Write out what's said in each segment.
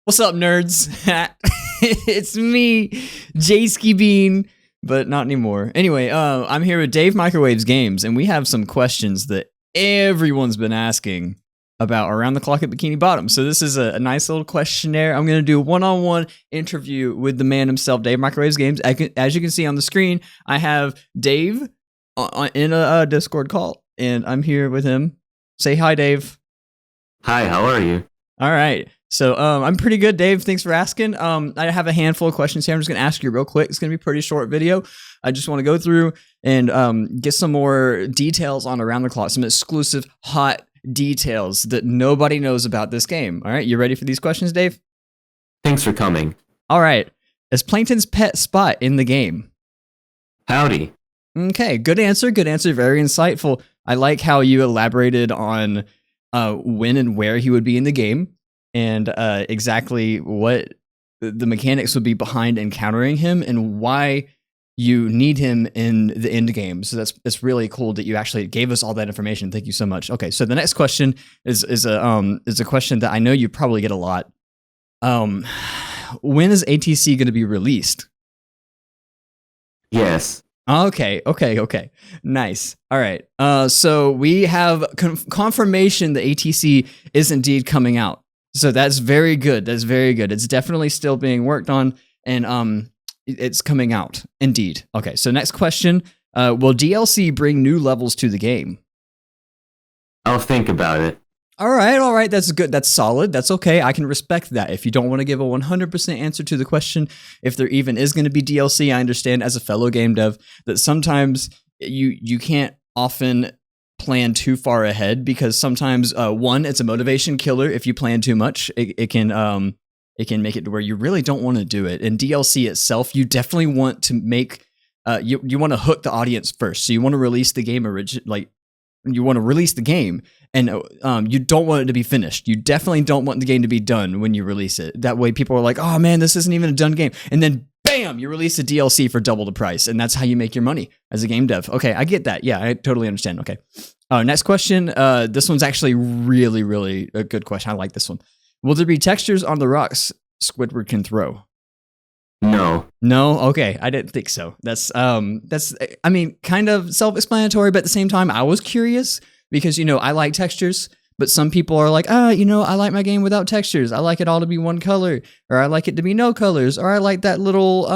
What's up, nerds? It's me, JayskiBean, but not anymore. Anyway, I'm here with Dave Microwaves Games, and we have some questions that everyone's been asking about around the clock at Bikini Bottom. So this is a nice little questionnaire. I'm going to do a one-on-one interview with the man himself, Dave Microwaves Games. As you can see on the screen, I have Dave in a Discord call, and I'm here with him. Say hi, Dave. Hi, how are you? All right. So I'm pretty good, Dave. Thanks for asking. I have a handful of questions here. I'm just going to ask you real quick. It's going to be a pretty short video. I just want to go through and get some more details on Around the Clock, some exclusive hot details that nobody knows about this game. All right, you ready for these questions, Dave? Thanks for coming. All right. Is Plankton's pet Spot in the game? Howdy. Okay, good answer. Good answer. Very insightful. I like how you elaborated on when and where he would be in the game. And exactly what the mechanics would be behind encountering him and why you need him in the end game. So that's really cool that you actually gave us all that information. Thank you so much. Okay, so the next question is a question that I know you probably get a lot. When is ATC going to be released? Yes. Okay. Nice. All right. So we have confirmation that ATC is indeed coming out. So that's very good. That's very good. It's definitely still being worked on, and it's coming out indeed. Okay. So next question: will DLC bring new levels to the game? I'll think about it. All right. That's good. That's solid. That's okay. I can respect that. If you don't want to give a 100% answer to the question, if there even is going to be DLC, I understand as a fellow game dev that sometimes you can't often plan too far ahead because sometimes one, it's a motivation killer. If you plan too much, it can make it to where you really don't want to do it. And DLC itself, you definitely want to make you want to hook the audience first. So you want to release the game you want to release the game, and you don't want it to be finished. You definitely don't want the game to be done when you release it. That way people are like, oh man, this isn't even a done game. And then bam, you release a DLC for double the price. And that's how you make your money as a game dev. Okay, I get that. Yeah, I totally understand. Okay. Next question. This one's actually really, really a good question. I like this one. Will there be textures on the rocks Squidward can throw? No. Okay, I didn't think so. That's I mean, kind of self-explanatory, but at the same time, I was curious because, I like textures, but some people are like, I like my game without textures. I like it all to be one color, or I like it to be no colors, or I like that little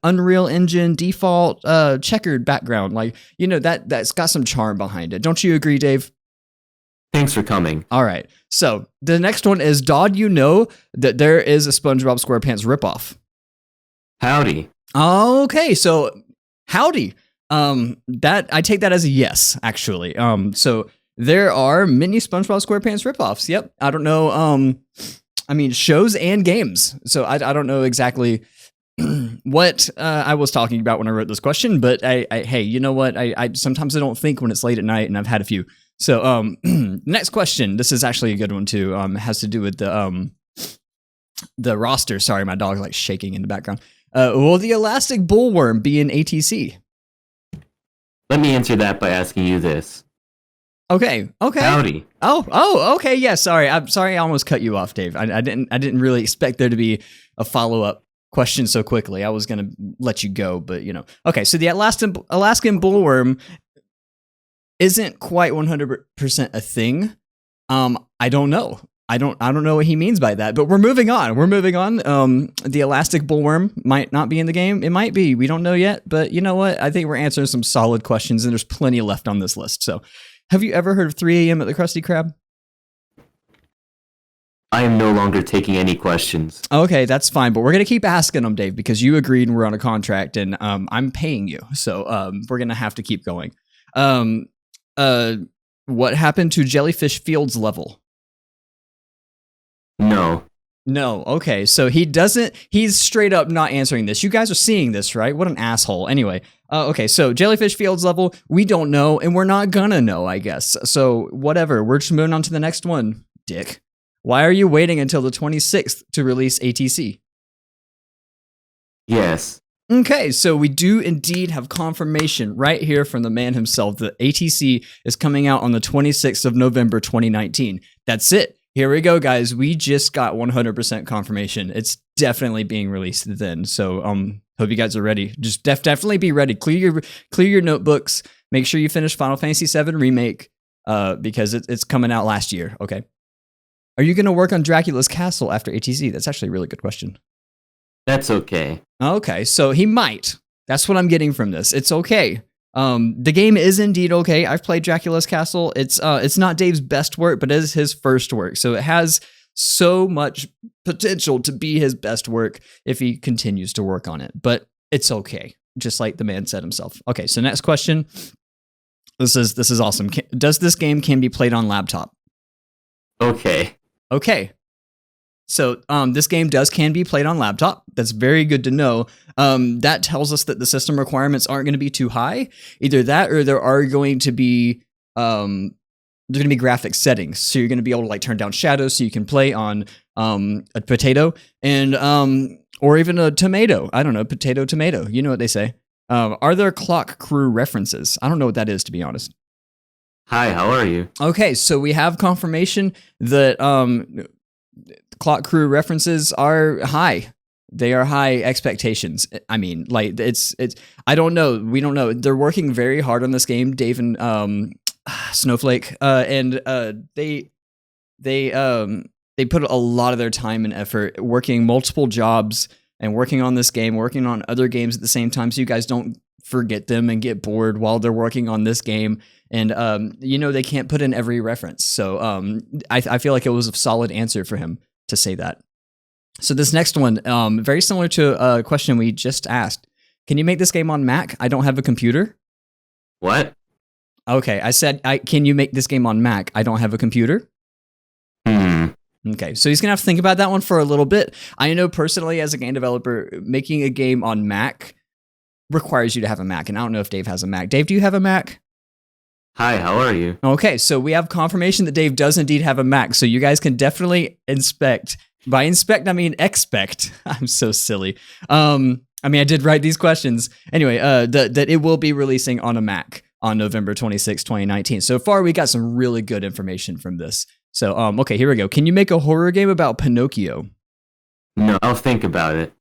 Unreal Engine default checkered background. Like, that's got some charm behind it. Don't you agree, Dave? Thanks for coming. All right. So the next one is, did you know that there is a SpongeBob SquarePants ripoff? Howdy. Okay, so howdy. That I take that as a yes, actually. So there are many SpongeBob SquarePants ripoffs. Yep. I don't know. I mean, shows and games. So I don't know exactly what I was talking about when I wrote this question, but hey, you know what? I sometimes I don't think when it's late at night, and I've had a few. So next question. This is actually a good one too. It has to do with the roster. Sorry, my dog's like shaking in the background. Will the elastic bullworm be in ATC? Let me answer that by asking you this. Okay. Howdy. Oh, okay. Yeah, sorry. I'm sorry I almost cut you off, Dave. I didn't really expect there to be a follow-up question so quickly. I was going to let you go, but Okay, so the Alaskan bullworm isn't quite 100% a thing. I don't know. I don't know what he means by that, but we're moving on. The elastic bullworm might not be in the game. It might be. We don't know yet, but you know what? I think we're answering some solid questions, and there's plenty left on this list. So, have you ever heard of 3 a.m. at the Krusty Krab? I am no longer taking any questions. Okay, that's fine, but we're going to keep asking them, Dave, because you agreed and we're on a contract, and I'm paying you. So, we're going to have to keep going. What happened to Jellyfish Field's level? No. Okay. So he's straight up not answering this. You guys are seeing this, right? What an asshole. Anyway. Okay. So Jellyfish Fields level, we don't know, and we're not gonna know, I guess. So whatever. We're just moving on to the next one, dick. Why are you waiting until the 26th to release ATC? Yes. Okay, so we do indeed have confirmation right here from the man himself that ATC is coming out on the 26th of November, 2019. That's it. Here we go, guys. We just got 100% confirmation. It's definitely being released then. So hope you guys are ready. Just definitely be ready. Clear your notebooks. Make sure you finish Final Fantasy VII Remake because it's coming out last year. Okay. Are you going to work on Dracula's Castle after ATZ? That's actually a really good question. That's okay. Okay, so he might. That's what I'm getting from this. It's okay. The game is indeed okay. I've played Dracula's Castle. It's not Dave's best work, but it is his first work. So it has so much potential to be his best work if he continues to work on it. But it's okay, just like the man said himself. Okay, so next question. This is awesome. Does this game can be played on laptop? Okay. Okay. So this game can be played on laptop. That's very good to know. That tells us that the system requirements aren't going to be too high. Either that, or there are going to be graphic settings. So you're going to be able to like turn down shadows so you can play on a potato and or even a tomato. I don't know, potato tomato. You know what they say. Are there Clock Crew references? I don't know what that is, to be honest. Hi, how are you? Okay, so we have confirmation that Clock Crew references are high. They are high expectations. I mean, like it's. I don't know. We don't know. They're working very hard on this game, Dave and Snowflake, and they put a lot of their time and effort working multiple jobs and working on this game, working on other games at the same time, so you guys don't forget them and get bored while they're working on this game. And they can't put in every reference. So I feel like it was a solid answer for him to say that. So this next one, very similar to a question we just asked. Can you make this game on Mac? I don't have a computer. What? Okay, I said, can you make this game on Mac? I don't have a computer. Okay, so he's going to have to think about that one for a little bit. I know personally as a game developer, making a game on Mac requires you to have a Mac. And I don't know if Dave has a Mac. Dave, do you have a Mac? Hi, how are you? Okay, so we have confirmation that Dave does indeed have a Mac, so you guys can definitely inspect. By inspect, I mean expect. I'm so silly. I did write these questions. Anyway, that it will be releasing on a Mac on November 26, 2019. So far, we got some really good information from this. So, okay, here we go. Can you make a horror game about Pinocchio? No, I'll think about it.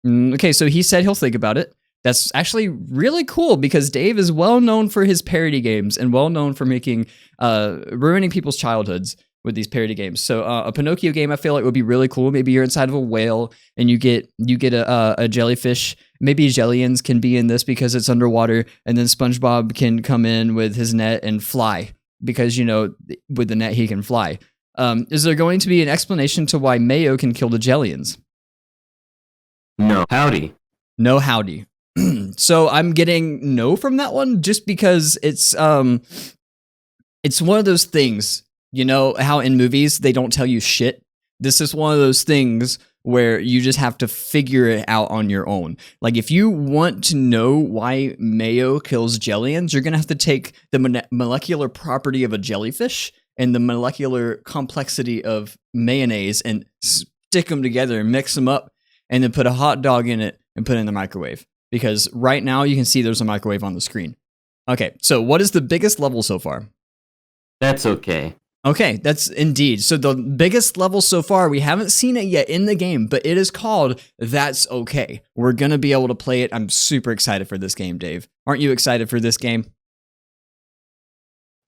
Okay, so he said he'll think about it. That's actually really cool because Dave is well known for his parody games and well known for making ruining people's childhoods with these parody games. So a Pinocchio game I feel like would be really cool. Maybe you're inside of a whale and you get a jellyfish. Maybe Jellians can be in this because it's underwater, and then SpongeBob can come in with his net and fly because with the net he can fly. Is there going to be an explanation to why Mayo can kill the Jellians? No. Howdy. No howdy. So I'm getting no from that one just because it's one of those things, how in movies they don't tell you shit. This is one of those things where you just have to figure it out on your own. Like if you want to know why Mayo kills Jellians, you're going to have to take the molecular property of a jellyfish and the molecular complexity of mayonnaise and stick them together and mix them up and then put a hot dog in it and put it in the microwave. Because right now you can see there's a microwave on the screen. Okay, so what is the biggest level so far? That's okay. Okay, that's indeed. So the biggest level so far, we haven't seen it yet in the game, but it is called That's Okay. We're going to be able to play it. I'm super excited for this game, Dave. Aren't you excited for this game?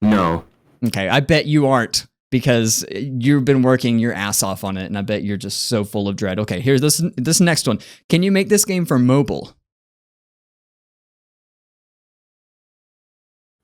No. Okay, I bet you aren't because you've been working your ass off on it, and I bet you're just so full of dread. Okay, here's this next one. Can you make this game for mobile?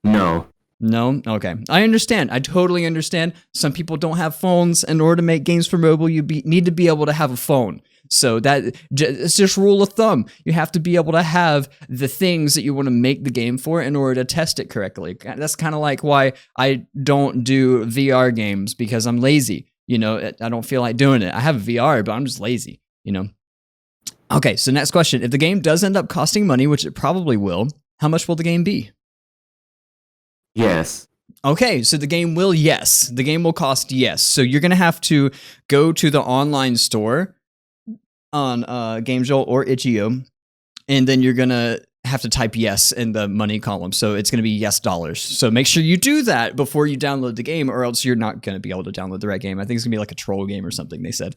No. No? Okay. I understand. I totally understand. Some people don't have phones. In order to make games for mobile, you need to be able to have a phone. So it's just rule of thumb. You have to be able to have the things that you want to make the game for in order to test it correctly. That's kind of like why I don't do VR games because I'm lazy. I don't feel like doing it. I have VR, but I'm just lazy, Okay, so next question. If the game does end up costing money, which it probably will, how much will the game be? Yes. Okay, so the game will, yes. The game will cost, yes. So you're going to have to go to the online store on GameJolt or Itch.io, and then you're going to have to type yes in the money column. So it's going to be yes dollars. So make sure you do that before you download the game, or else you're not going to be able to download the right game. I think it's going to be like a troll game or something, they said.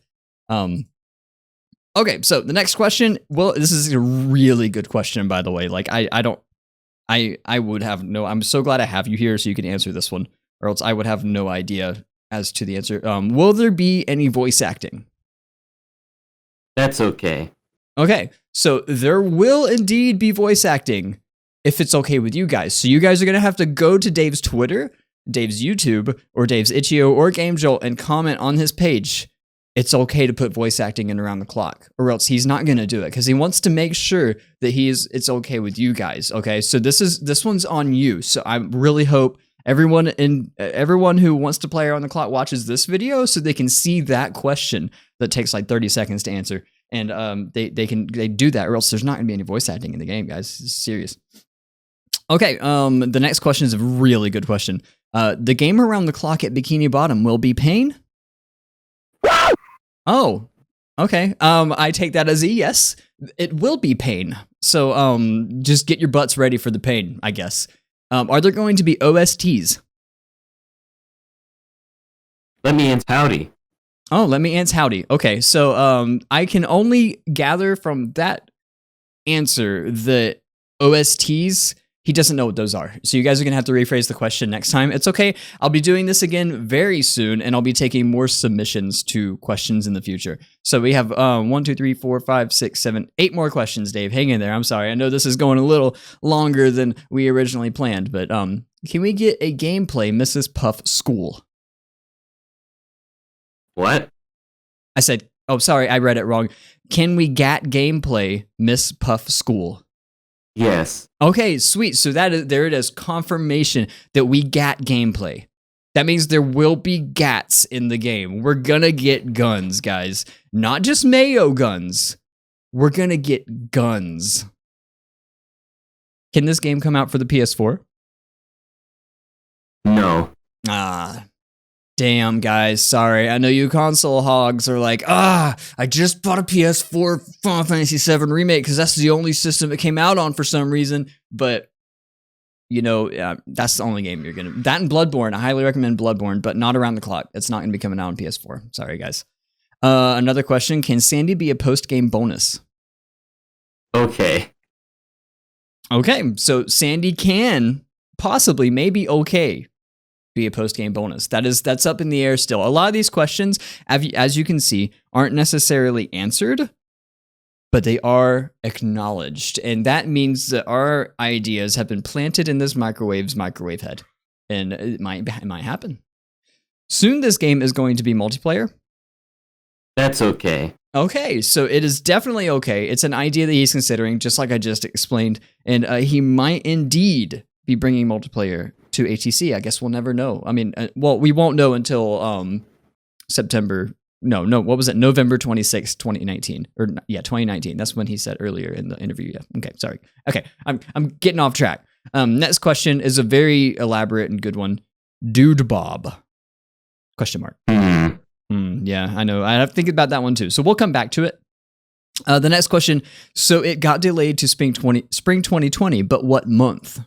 Okay, so the next question. Well, this is a really good question, by the way. Like, I would have no. I'm so glad I have you here so you can answer this one, or else I would have no idea as to the answer. Will there be any voice acting? That's okay. Okay, so there will indeed be voice acting if it's okay with you guys. So you guys are going to have to go to Dave's Twitter, Dave's YouTube, or Dave's Itch.io or Game Jolt and comment on his page. It's okay to put voice acting in around the clock, or else he's not going to do it because he wants to make sure that it's okay with you guys. Okay, so this one's on you. So I really hope everyone who wants to play around the clock watches this video so they can see that question that takes like 30 seconds to answer. And they do that, or else there's not going to be any voice acting in the game, guys. It's serious. Okay, the next question is a really good question. The game around the clock at Bikini Bottom will be pain? Oh, okay. I take that as a yes. It will be pain. So just get your butts ready for the pain, I guess. Are there going to be OSTs? Let me answer howdy. Oh, let me answer howdy. Okay, so I can only gather from that answer the OSTs. He doesn't know what those are. So you guys are going to have to rephrase the question next time. It's okay. I'll be doing this again very soon, and I'll be taking more submissions to questions in the future. So we have 1, 2, 3, 4, 5, 6, 7, 8 more questions, Dave. Hang in there. I'm sorry. I know this is going a little longer than we originally planned, but can we get a gameplay Mrs. Puff School? What? I said, oh, sorry, I read it wrong. Can we get gameplay Miss Puff School? Yes. Okay, sweet. So there it is, confirmation that we got gameplay. That means there will be gats in the game. We're gonna get guns, guys. Not just mayo guns. We're gonna get guns. Can this game come out for the PS4? No. Damn, guys, sorry. I know you console hogs are like, I just bought a PS4 Final Fantasy VII Remake because that's the only system it came out on for some reason. But, that's the only game you're going to... That and Bloodborne. I highly recommend Bloodborne, but not around the clock. It's not going to be coming out on PS4. Sorry, guys. Another question. Can Sandy be a post-game bonus? Okay. Okay, so Sandy can possibly, maybe okay, be a post-game bonus. That's up in the air still. A lot of these questions, as you can see, aren't necessarily answered, but they are acknowledged. And that means that our ideas have been planted in this microwave head. And it might happen. Soon this game is going to be multiplayer. That's okay. Okay, so it is definitely okay. It's an idea that he's considering, just like I just explained. And he might indeed be bringing multiplayer to HTC. I guess we'll never know. I mean, we won't know until September. No, what was it? November 26th, 2019. 2019. That's when he said earlier in the interview. Yeah. Okay, sorry. Okay, I'm getting off track. Next question is a very elaborate and good one. Dude Bob? Question mark. Yeah, I know. I have to think about that one too. So we'll come back to it. The next question. So it got delayed to spring 2020, but what month?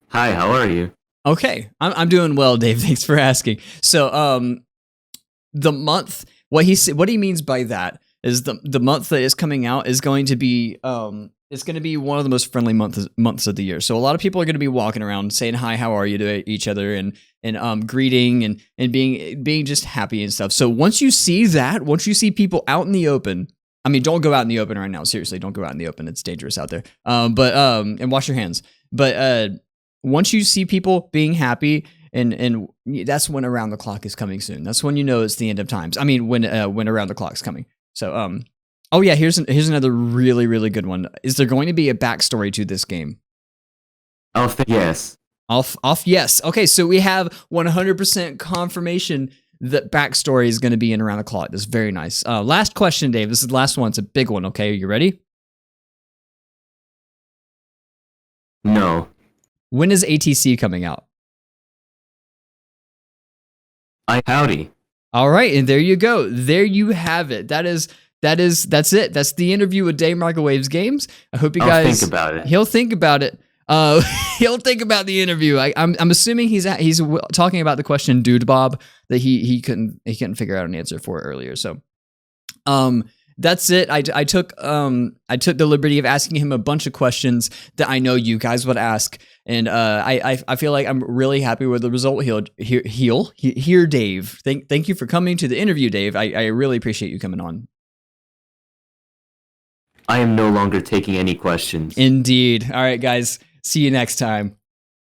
Hi, how are you? Okay, I'm doing well, Dave. Thanks for asking. So, the month, what he means by that is the month that is coming out is going to be it's going to be one of the most friendly months of the year. So a lot of people are going to be walking around saying hi, how are you to each other, and greeting and being just happy and stuff. So once you see people out in the open. I mean, don't go out in the open right now. Seriously, don't go out in the open. It's dangerous out there. And wash your hands. But once you see people being happy, and that's when Around the Clock is coming soon. That's when you know it's the end of times. I mean, when Around the Clock's coming. So, oh yeah, here's another really, really good one. Is there going to be a backstory to this game? Yes. Off, yes. Okay, so we have 100% confirmation that backstory is going to be in Around the Clock. That's very nice. Last question, Dave. This is the last one. It's a big one. Okay, are you ready? No. When is ATC coming out? Howdy. All right, and there you go. There you have it. That is that's it. That's the interview with Dave Microwaves Games. I hope you guys think about it. He'll think about it. He'll think about the interview. I'm assuming he's talking about the question Dude Bob that he couldn't figure out an answer for earlier. So that's it. I took the liberty of asking him a bunch of questions that I know you guys would ask, and I feel like I'm really happy with the result. Here, Dave. Thank you for coming to the interview, Dave. I really appreciate you coming on. I am no longer taking any questions. Indeed. All right, guys. See you next time.